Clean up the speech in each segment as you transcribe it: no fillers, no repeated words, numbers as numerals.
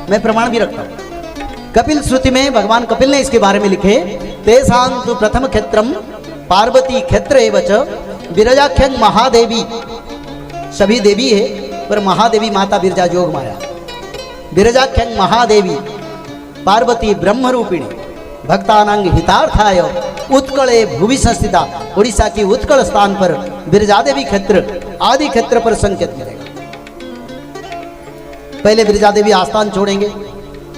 मैं प्रमाण भी रखता हूं। कपिल श्रुति में भगवान कपिल ने इसके बारे में लिखे, तेसांतु प्रथम क्षेत्रम पार्वती क्षेत्र एवच विरजाख्यं महादेवी। सभी देवी है पर महादेवी माता बिरजा जोग माया। विरजाख्यं महादेवी पार्वती ब्रह्म रूपिणी भक्तानांग हितार्थाय उत्कले भूवि संस्थिता। उड़ीसा की उत्कल स्थान पर बिरजा देवी क्षेत्र आदि क्षेत्र पर संकेत मिलेगा। पहले बिरजा देवी आस्थान छोड़ेंगे,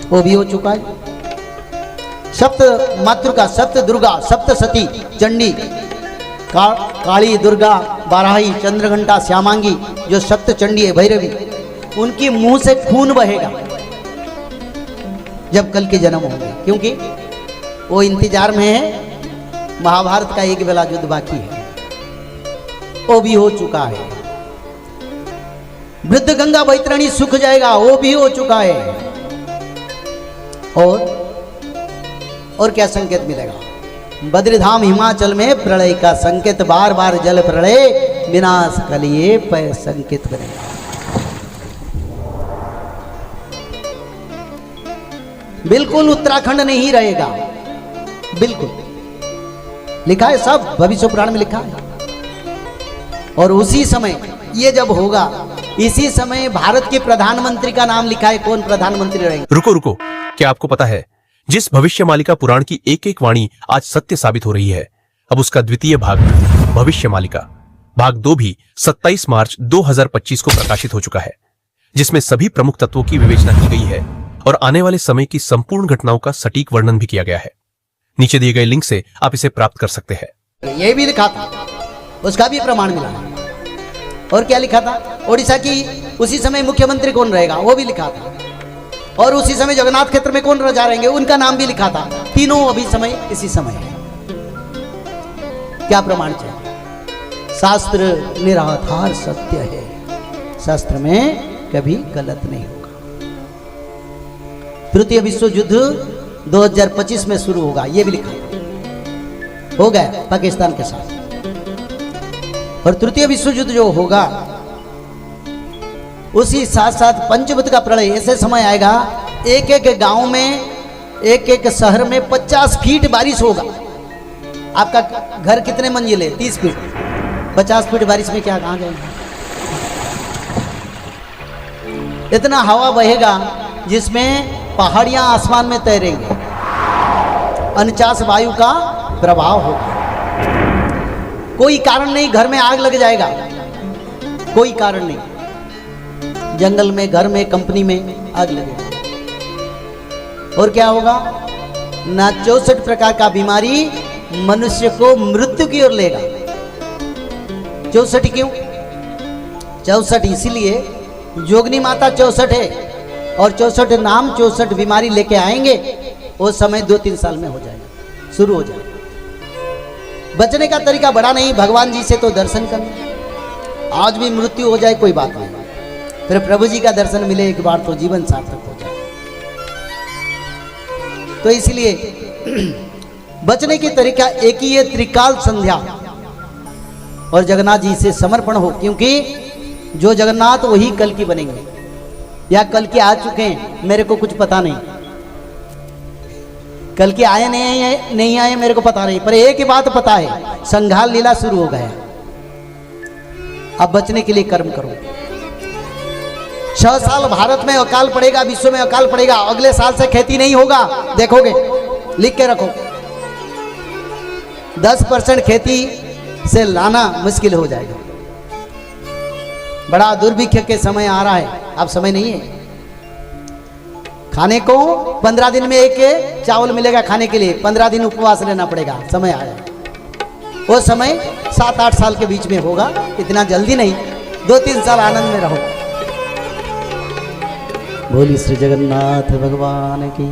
वो भी हो चुका है। सप्त मातृका, सप्त दुर्गा, सप्त सती, चंडी, काली, दुर्गा, बाराही, चंद्रघंटा, श्यामांगी, जो सप्त चंडी है भैरवी, उनकी मुंह से खून बहेगा जब कल के जन्म होंगे, क्योंकि वो इंतजार में है। महाभारत का एक बेला युद्ध बाकी है, वो भी हो चुका है। वृद्ध गंगा बैतरणी सूख जाएगा, वो भी हो चुका है। और क्या संकेत मिलेगा? बद्रीधाम हिमाचल में प्रलय का संकेत, बार बार जल प्रलय विनाश कलिए पर संकेत बनेगा। बिल्कुल उत्तराखंड नहीं रहेगा, बिल्कुल लिखा है, सब भविष्य पुराण में लिखा है। और उसी समय ये जब होगा, इसी समय भारत के प्रधानमंत्री का नाम लिखा है, कौन प्रधानमंत्री रहेंगे। रुको रुको, क्या आपको पता है जिस भविष्यमालिका पुराण की एक एक वाणी आज सत्य साबित हो रही है, अब उसका द्वितीय भाग भविष्यमालिका भाग 2 भी 27 मार्च 2025 को प्रकाशित हो चुका है, जिसमें सभी प्रमुख तत्वों की विवेचना की गई है और आने वाले समय की संपूर्ण घटनाओं का सटीक वर्णन भी किया गया है। नीचे दिए गए लिंक से आप इसे प्राप्त कर सकते हैं। ये भी लिखा था, उसका भी प्रमाण मिला है। और क्या लिखा था? ओडिशा की उसी समय मुख्यमंत्री कौन रहेगा, वो भी लिखा था। और उसी समय जगन्नाथ क्षेत्र में कौन राजा रहेंगे, उनका नाम भी लिखा था। तीनों अभी समय इसी समय है। क्या प्रमाण चाहिए? शास्त्र निराधार सत्य है, शास्त्र में कभी गलत नहीं होगा। तृतीय विश्व युद्ध 2025 में शुरू होगा, यह भी लिखा हो गया पाकिस्तान के साथ। और तृतीय विश्व युद्ध जो होगा, उसी साथ साथ पंचभूत का प्रलय। ऐसे समय आएगा, एक एक गांव में, एक एक शहर में 50 फीट बारिश होगा। आपका घर कितने मंजिल है? 30 फीट। 50 फीट बारिश में क्या कहां जाएंगे? इतना हवा बहेगा जिसमें पहाड़ियां आसमान में तैरेंगे। 49 वायु का प्रभाव होगा। कोई कारण नहीं, घर में आग लग जाएगा, कोई कारण नहीं। जंगल में, घर में, कंपनी में आग लगेगी। और क्या होगा? ना 64 प्रकार का बीमारी मनुष्य को मृत्यु की ओर लेगा। 64 क्यों? 64 इसीलिए जोगनी माता 64 है, और 64 नाम 64 बीमारी लेके आएंगे। वो समय 2-3 साल में हो जाएगा, शुरू हो जाएगा। बचने का तरीका बड़ा नहीं, भगवान जी से तो दर्शन करना। आज भी मृत्यु हो जाए कोई बात नहीं, फिर प्रभु जी का दर्शन मिले एक बार तो जीवन सार्थक हो जाए। तो इसलिए बचने की तरीका एक ही है, त्रिकाल संध्या और जगन्नाथ जी से समर्पण हो। क्योंकि जो जगन्नाथ वही कल की बनेंगे, या कल के आ चुके हैं, मेरे को कुछ पता नहीं। कल के आए नहीं आए मेरे को पता नहीं, पर एक ही बात पता है, संघाल लीला शुरू हो गया। अब बचने के लिए कर्म करो। 6 साल भारत में अकाल पड़ेगा, विश्व में अकाल पड़ेगा। अगले साल से खेती नहीं होगा, देखोगे, लिख के रखो। 10% खेती से लाना मुश्किल हो जाएगा। बड़ा दुर्भिक्ष के समय आ रहा है, अब समय नहीं है। खाने को 15 दिन में एक चावल मिलेगा खाने के लिए, 15 दिन उपवास रहना पड़ेगा, समय आया। वो समय 7-8 साल के बीच में होगा, इतना जल्दी नहीं। 2-3 साल आनंद में रहो। बोली श्री जगन्नाथ भगवान की।